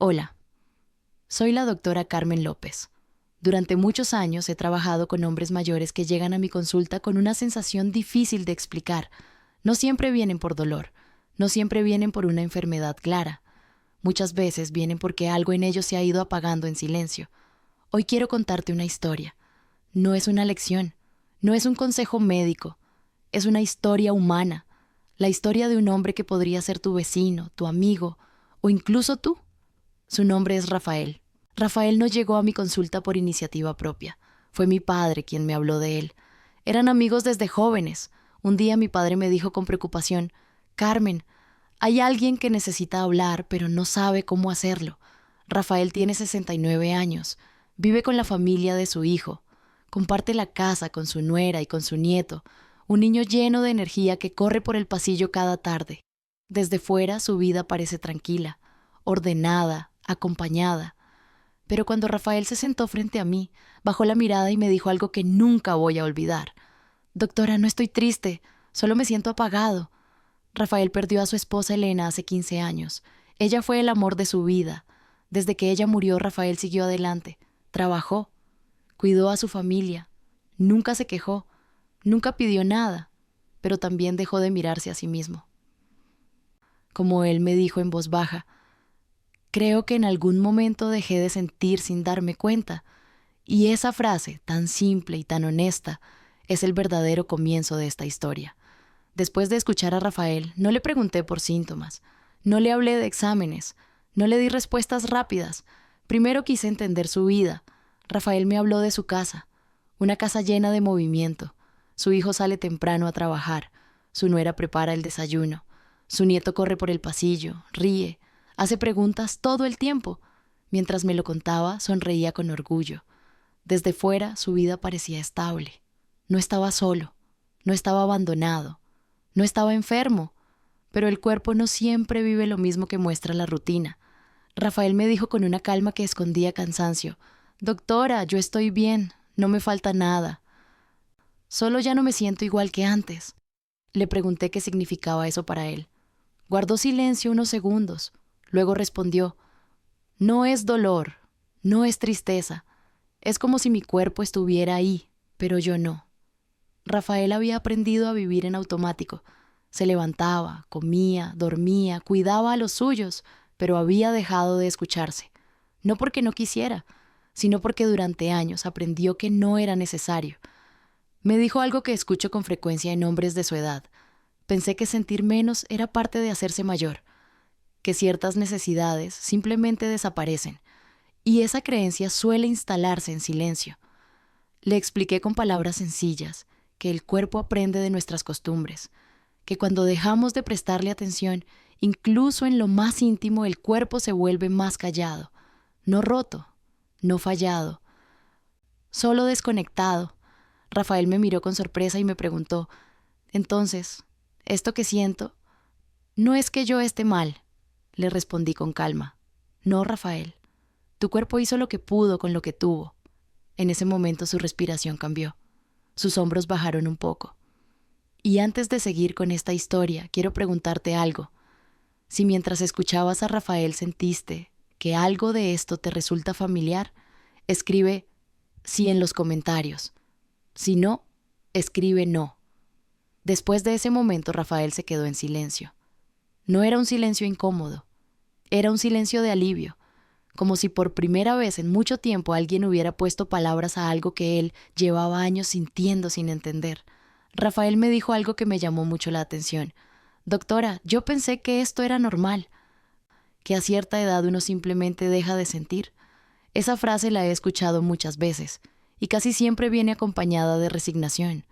Hola, soy la doctora Carmen López. Durante muchos años he trabajado con hombres mayores que llegan a mi consulta con una sensación difícil de explicar. No siempre vienen por dolor, no siempre vienen por una enfermedad clara. Muchas veces vienen porque algo en ellos se ha ido apagando en silencio. Hoy quiero contarte una historia. No es una lección, no es un consejo médico, es una historia humana. La historia de un hombre que podría ser tu vecino, tu amigo o incluso tú. Su nombre es Rafael. Rafael no llegó a mi consulta por iniciativa propia. Fue mi padre quien me habló de él. Eran amigos desde jóvenes. Un día mi padre me dijo con preocupación: Carmen, hay alguien que necesita hablar, pero no sabe cómo hacerlo. Rafael tiene 69 años. Vive con la familia de su hijo. Comparte la casa con su nuera y con su nieto. Un niño lleno de energía que corre por el pasillo cada tarde. Desde fuera su vida parece tranquila, ordenada, acompañada. Pero cuando Rafael se sentó frente a mí, bajó la mirada y me dijo algo que nunca voy a olvidar. Doctora, no estoy triste, solo me siento apagado. Rafael perdió a su esposa Elena hace 15 años. Ella fue el amor de su vida. Desde que ella murió, Rafael siguió adelante. Trabajó, cuidó a su familia. Nunca se quejó, nunca pidió nada, pero también dejó de mirarse a sí mismo. Como él me dijo en voz baja: creo que en algún momento dejé de sentir sin darme cuenta. Y esa frase, tan simple y tan honesta, es el verdadero comienzo de esta historia. Después de escuchar a Rafael, no le pregunté por síntomas, no le hablé de exámenes, no le di respuestas rápidas. Primero quise entender su vida. Rafael me habló de su casa, una casa llena de movimiento. Su hijo sale temprano a trabajar, su nuera prepara el desayuno, su nieto corre por el pasillo, ríe, hace preguntas todo el tiempo. Mientras me lo contaba, sonreía con orgullo. Desde fuera, su vida parecía estable. No estaba solo, no estaba abandonado, no estaba enfermo, pero el cuerpo no siempre vive lo mismo que muestra la rutina. Rafael me dijo con una calma que escondía cansancio: doctora, yo estoy bien, no me falta nada. Solo ya no me siento igual que antes. Le pregunté qué significaba eso para él. Guardó silencio unos segundos. Luego respondió: no es dolor, no es tristeza. Es como si mi cuerpo estuviera ahí, pero yo no. Rafael había aprendido a vivir en automático. Se levantaba, comía, dormía, cuidaba a los suyos, pero había dejado de escucharse. No porque no quisiera, sino porque durante años aprendió que no era necesario. Me dijo algo que escucho con frecuencia en hombres de su edad. Pensé que sentir menos era parte de hacerse mayor, que ciertas necesidades simplemente desaparecen, y esa creencia suele instalarse en silencio. Le expliqué con palabras sencillas que el cuerpo aprende de nuestras costumbres, que cuando dejamos de prestarle atención, incluso en lo más íntimo, el cuerpo se vuelve más callado, no roto, no fallado, solo desconectado. Rafael me miró con sorpresa y me preguntó: entonces, ¿esto que siento? No es que yo esté mal, le respondí con calma. No, Rafael, tu cuerpo hizo lo que pudo con lo que tuvo. En ese momento su respiración cambió. Sus hombros bajaron un poco. Y antes de seguir con esta historia, quiero preguntarte algo. Si mientras escuchabas a Rafael sentiste que algo de esto te resulta familiar, escribe sí en los comentarios. Si no, escribe no. Después de ese momento, Rafael se quedó en silencio. No era un silencio incómodo, era un silencio de alivio, como si por primera vez en mucho tiempo alguien hubiera puesto palabras a algo que él llevaba años sintiendo sin entender. Rafael me dijo algo que me llamó mucho la atención. Doctora, yo pensé que esto era normal, que a cierta edad uno simplemente deja de sentir. Esa frase la he escuchado muchas veces, y casi siempre viene acompañada de resignación.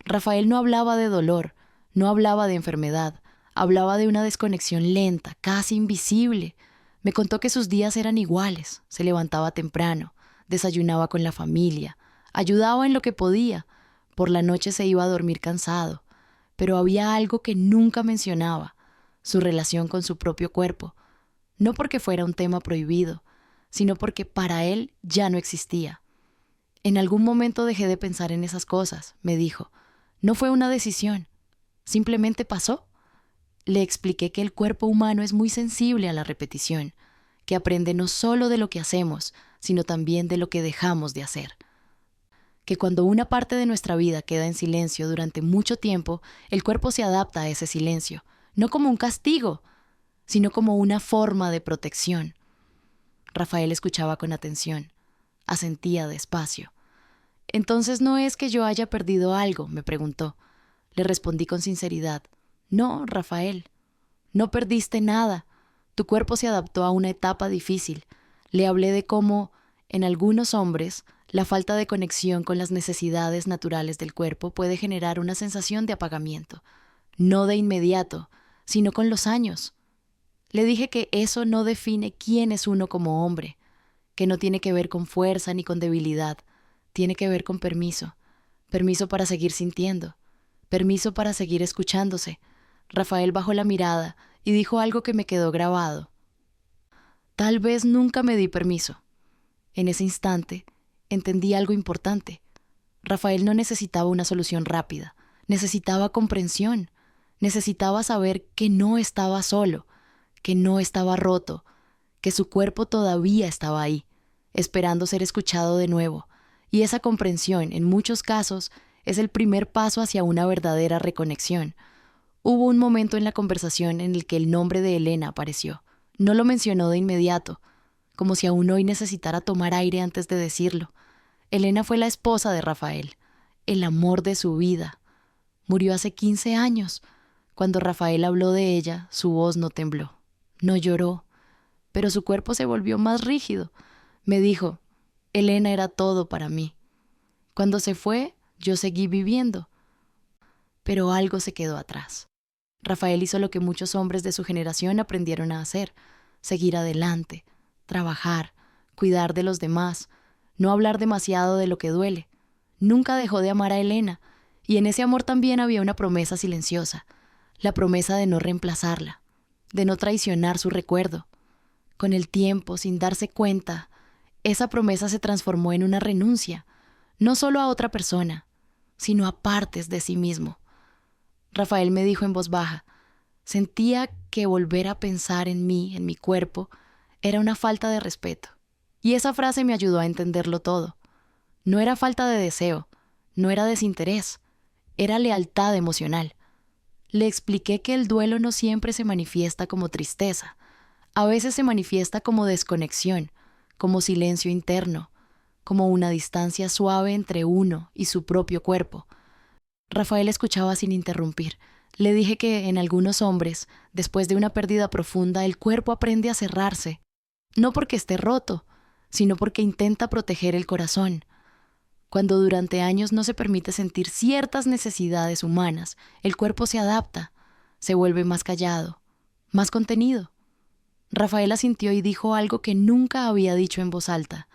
Rafael no hablaba de dolor, no hablaba de enfermedad, hablaba de una desconexión lenta, casi invisible. Me contó que sus días eran iguales, se levantaba temprano, desayunaba con la familia, ayudaba en lo que podía, por la noche se iba a dormir cansado, pero había algo que nunca mencionaba: su relación con su propio cuerpo, no porque fuera un tema prohibido, sino porque para él ya no existía. En algún momento dejé de pensar en esas cosas, me dijo. No fue una decisión, simplemente pasó. Le expliqué que el cuerpo humano es muy sensible a la repetición, que aprende no solo de lo que hacemos, sino también de lo que dejamos de hacer. Que cuando una parte de nuestra vida queda en silencio durante mucho tiempo, el cuerpo se adapta a ese silencio, no como un castigo, sino como una forma de protección. Rafael escuchaba con atención, asentía despacio. «Entonces no es que yo haya perdido algo», me preguntó. Le respondí con sinceridad. «No, Rafael, no perdiste nada. Tu cuerpo se adaptó a una etapa difícil». Le hablé de cómo, en algunos hombres, la falta de conexión con las necesidades naturales del cuerpo puede generar una sensación de apagamiento, no de inmediato, sino con los años. Le dije que eso no define quién es uno como hombre, que no tiene que ver con fuerza ni con debilidad, tiene que ver con permiso, permiso para seguir sintiendo, permiso para seguir escuchándose. Rafael bajó la mirada y dijo algo que me quedó grabado. Tal vez nunca me di permiso. En ese instante, entendí algo importante. Rafael no necesitaba una solución rápida, necesitaba comprensión, necesitaba saber que no estaba solo, que no estaba roto, que su cuerpo todavía estaba ahí, esperando ser escuchado de nuevo. Y esa comprensión, en muchos casos, es el primer paso hacia una verdadera reconexión. Hubo un momento en la conversación en el que el nombre de Elena apareció. No lo mencionó de inmediato, como si aún hoy necesitara tomar aire antes de decirlo. Elena fue la esposa de Rafael, el amor de su vida. Murió hace 15 años. Cuando Rafael habló de ella, su voz no tembló, no lloró, pero su cuerpo se volvió más rígido. Me dijo, Elena era todo para mí. Cuando se fue, yo seguí viviendo, pero algo se quedó atrás. Rafael hizo lo que muchos hombres de su generación aprendieron a hacer: seguir adelante, trabajar, cuidar de los demás, no hablar demasiado de lo que duele. Nunca dejó de amar a Elena, y en ese amor también había una promesa silenciosa, la promesa de no reemplazarla, de no traicionar su recuerdo. Con el tiempo, sin darse cuenta, esa promesa se transformó en una renuncia, no solo a otra persona, sino a partes de sí mismo. Rafael me dijo en voz baja, sentía que volver a pensar en mí, en mi cuerpo, era una falta de respeto. Y esa frase me ayudó a entenderlo todo. No era falta de deseo, no era desinterés, era lealtad emocional. Le expliqué que el duelo no siempre se manifiesta como tristeza. A veces se manifiesta como desconexión, como silencio interno, como una distancia suave entre uno y su propio cuerpo. Rafael escuchaba sin interrumpir. Le dije que en algunos hombres, después de una pérdida profunda, el cuerpo aprende a cerrarse, no porque esté roto, sino porque intenta proteger el corazón. Cuando durante años no se permite sentir ciertas necesidades humanas, el cuerpo se adapta, se vuelve más callado, más contenido. Rafael asintió y dijo algo que nunca había dicho en voz alta.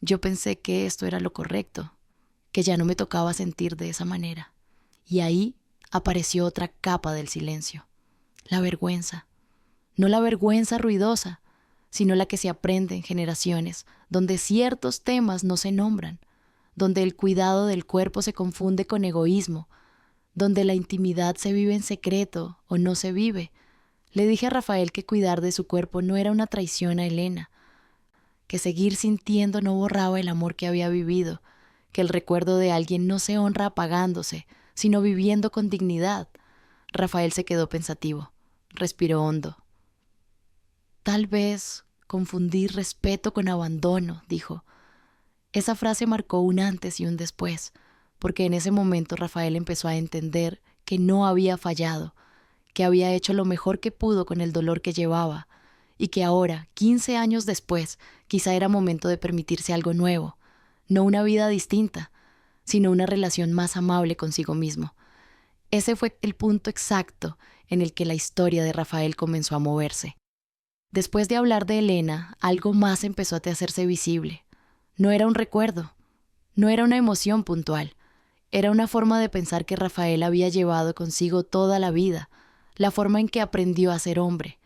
Yo pensé que esto era lo correcto, que ya no me tocaba sentir de esa manera. Y ahí apareció otra capa del silencio, la vergüenza. No la vergüenza ruidosa, sino la que se aprende en generaciones, donde ciertos temas no se nombran, donde el cuidado del cuerpo se confunde con egoísmo, donde la intimidad se vive en secreto o no se vive. Le dije a Rafael que cuidar de su cuerpo no era una traición a Elena, que seguir sintiendo no borraba el amor que había vivido, que el recuerdo de alguien no se honra apagándose, sino viviendo con dignidad. Rafael se quedó pensativo, respiró hondo. Tal vez confundir respeto con abandono, dijo. Esa frase marcó un antes y un después, porque en ese momento Rafael empezó a entender que no había fallado, que había hecho lo mejor que pudo con el dolor que llevaba, y que ahora, 15 años después, quizá era momento de permitirse algo nuevo, no una vida distinta, sino una relación más amable consigo mismo. Ese fue el punto exacto en el que la historia de Rafael comenzó a moverse. Después de hablar de Elena, algo más empezó a hacerse visible. No era un recuerdo, no era una emoción puntual, era una forma de pensar que Rafael había llevado consigo toda la vida, la forma en que aprendió a ser hombre.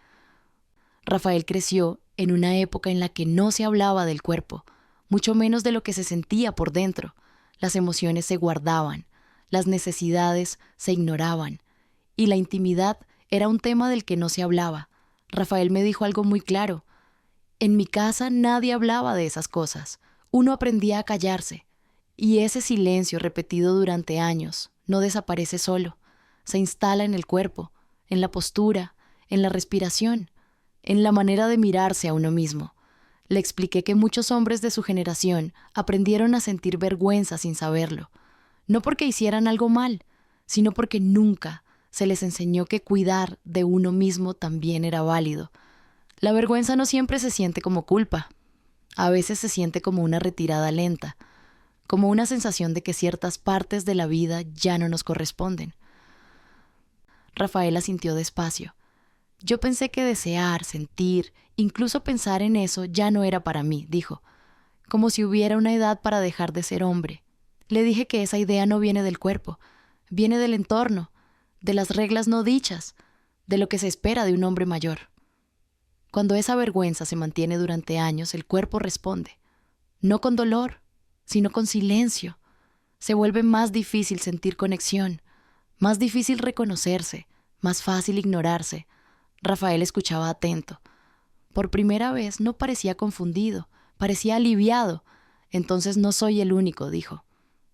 Rafael creció en una época en la que no se hablaba del cuerpo, mucho menos de lo que se sentía por dentro. Las emociones se guardaban, las necesidades se ignoraban, y la intimidad era un tema del que no se hablaba. Rafael me dijo algo muy claro: En mi casa nadie hablaba de esas cosas. Uno aprendía a callarse. Y ese silencio repetido durante años no desaparece solo. Se instala en el cuerpo, en la postura, en la respiración, en la manera de mirarse a uno mismo. Le expliqué que muchos hombres de su generación aprendieron a sentir vergüenza sin saberlo. No porque hicieran algo mal, sino porque nunca se les enseñó que cuidar de uno mismo también era válido. La vergüenza no siempre se siente como culpa. A veces se siente como una retirada lenta, como una sensación de que ciertas partes de la vida ya no nos corresponden. Rafael asintió despacio. Yo pensé que desear, sentir, incluso pensar en eso ya no era para mí, dijo, como si hubiera una edad para dejar de ser hombre. Le dije que esa idea no viene del cuerpo, viene del entorno, de las reglas no dichas, de lo que se espera de un hombre mayor. Cuando esa vergüenza se mantiene durante años, el cuerpo responde, no con dolor, sino con silencio. Se vuelve más difícil sentir conexión, más difícil reconocerse, más fácil ignorarse. Rafael escuchaba atento. Por primera vez no parecía confundido, parecía aliviado. Entonces no soy el único, dijo.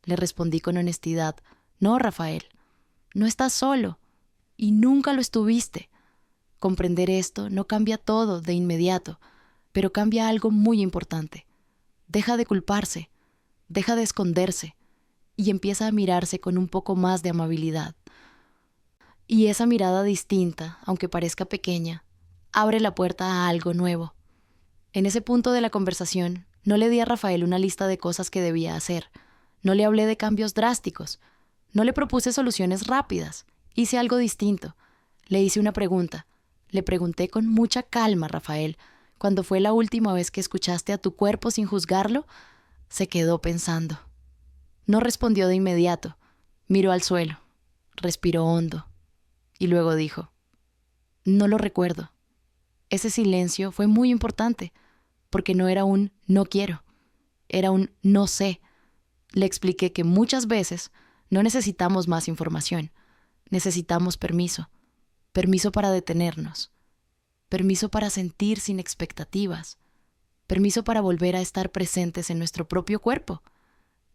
Le respondí con honestidad. No, Rafael, no estás solo. Y nunca lo estuviste. Comprender esto no cambia todo de inmediato, pero cambia algo muy importante. Deja de culparse, deja de esconderse y empieza a mirarse con un poco más de amabilidad. Y esa mirada distinta, aunque parezca pequeña, abre la puerta a algo nuevo. En ese punto de la conversación, no le di a Rafael una lista de cosas que debía hacer. No le hablé de cambios drásticos. No le propuse soluciones rápidas. Hice algo distinto. Le hice una pregunta. Le pregunté con mucha calma, Rafael, ¿cuándo fue la última vez que escuchaste a tu cuerpo sin juzgarlo? Se quedó pensando. No respondió de inmediato. Miró al suelo. Respiró hondo. Y luego dijo, no lo recuerdo. Ese silencio fue muy importante, porque no era un no quiero, era un no sé. Le expliqué que muchas veces no necesitamos más información, necesitamos permiso, permiso para detenernos, permiso para sentir sin expectativas, permiso para volver a estar presentes en nuestro propio cuerpo.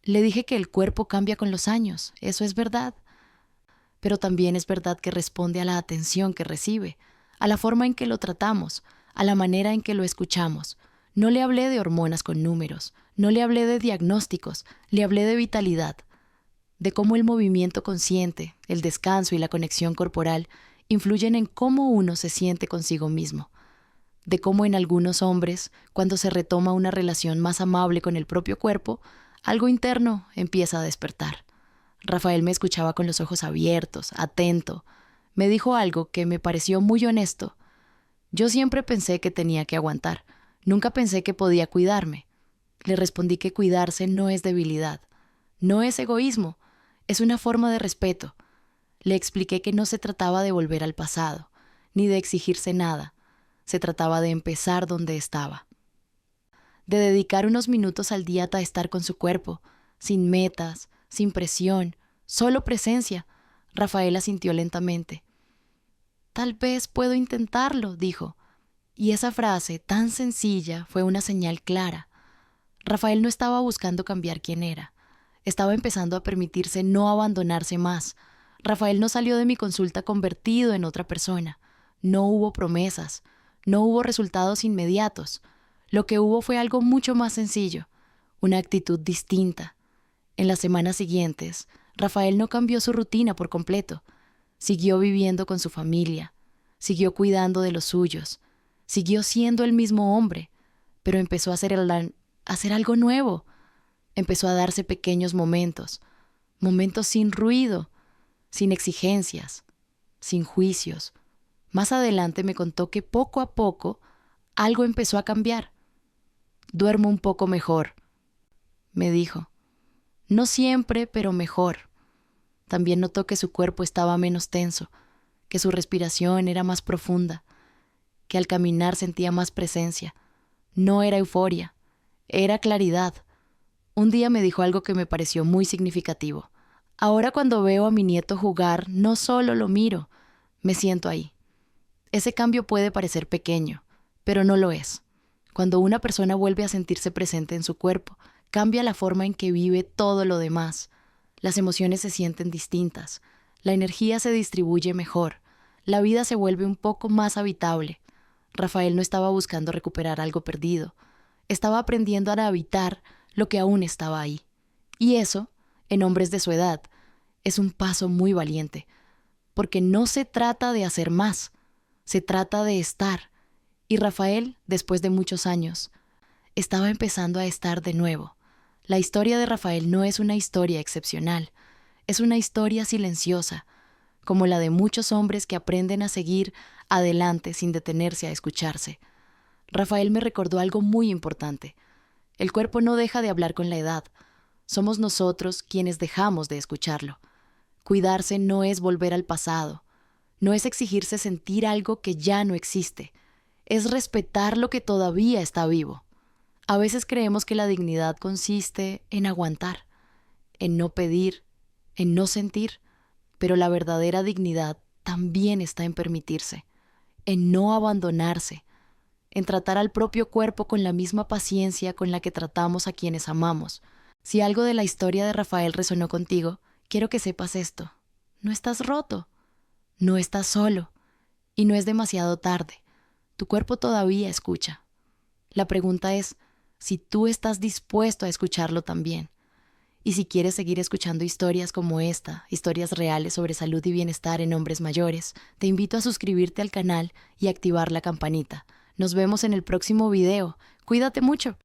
Le dije que el cuerpo cambia con los años, eso es verdad. Pero también es verdad que responde a la atención que recibe, a la forma en que lo tratamos, a la manera en que lo escuchamos. No le hablé de hormonas con números, no le hablé de diagnósticos, le hablé de vitalidad, de cómo el movimiento consciente, el descanso y la conexión corporal influyen en cómo uno se siente consigo mismo, de cómo en algunos hombres, cuando se retoma una relación más amable con el propio cuerpo, algo interno empieza a despertar. Rafael me escuchaba con los ojos abiertos, atento. Me dijo algo que me pareció muy honesto. Yo siempre pensé que tenía que aguantar. Nunca pensé que podía cuidarme. Le respondí que cuidarse no es debilidad. No es egoísmo. Es una forma de respeto. Le expliqué que no se trataba de volver al pasado, ni de exigirse nada. Se trataba de empezar donde estaba. De dedicar unos minutos al día a estar con su cuerpo, sin metas, sin presión, solo presencia. Rafael asintió lentamente. Tal vez puedo intentarlo, dijo. Y esa frase tan sencilla fue una señal clara. Rafael no estaba buscando cambiar quién era. Estaba empezando a permitirse no abandonarse más. Rafael no salió de mi consulta convertido en otra persona. No hubo promesas. No hubo resultados inmediatos. Lo que hubo fue algo mucho más sencillo. Una actitud distinta. En las semanas siguientes, Rafael no cambió su rutina por completo. Siguió viviendo con su familia, siguió cuidando de los suyos, siguió siendo el mismo hombre, pero empezó a hacer algo nuevo. Empezó a darse pequeños momentos, momentos sin ruido, sin exigencias, sin juicios. Más adelante me contó que poco a poco algo empezó a cambiar. Duermo un poco mejor, me dijo. No siempre, pero mejor. También notó que su cuerpo estaba menos tenso, que su respiración era más profunda, que al caminar sentía más presencia. No era euforia, era claridad. Un día me dijo algo que me pareció muy significativo. Ahora cuando veo a mi nieto jugar, no solo lo miro, me siento ahí. Ese cambio puede parecer pequeño, pero no lo es. Cuando una persona vuelve a sentirse presente en su cuerpo, cambia la forma en que vive todo lo demás. Las emociones se sienten distintas, la energía se distribuye mejor, la vida se vuelve un poco más habitable. Rafael no estaba buscando recuperar algo perdido, estaba aprendiendo a habitar lo que aún estaba ahí. Y eso, en hombres de su edad, es un paso muy valiente, porque no se trata de hacer más, se trata de estar. Y Rafael, después de muchos años, estaba empezando a estar de nuevo. La historia de Rafael no es una historia excepcional, es una historia silenciosa, como la de muchos hombres que aprenden a seguir adelante sin detenerse a escucharse. Rafael me recordó algo muy importante. El cuerpo no deja de hablar con la edad. Somos nosotros quienes dejamos de escucharlo. Cuidarse no es volver al pasado. No es exigirse sentir algo que ya no existe. Es respetar lo que todavía está vivo. A veces creemos que la dignidad consiste en aguantar, en no pedir, en no sentir, pero la verdadera dignidad también está en permitirse, en no abandonarse, en tratar al propio cuerpo con la misma paciencia con la que tratamos a quienes amamos. Si algo de la historia de Rafael resonó contigo, quiero que sepas esto. No estás roto, no estás solo, y no es demasiado tarde. Tu cuerpo todavía escucha. La pregunta es si tú estás dispuesto a escucharlo también. Y si quieres seguir escuchando historias como esta, historias reales sobre salud y bienestar en hombres mayores, te invito a suscribirte al canal y activar la campanita. Nos vemos en el próximo video. Cuídate mucho.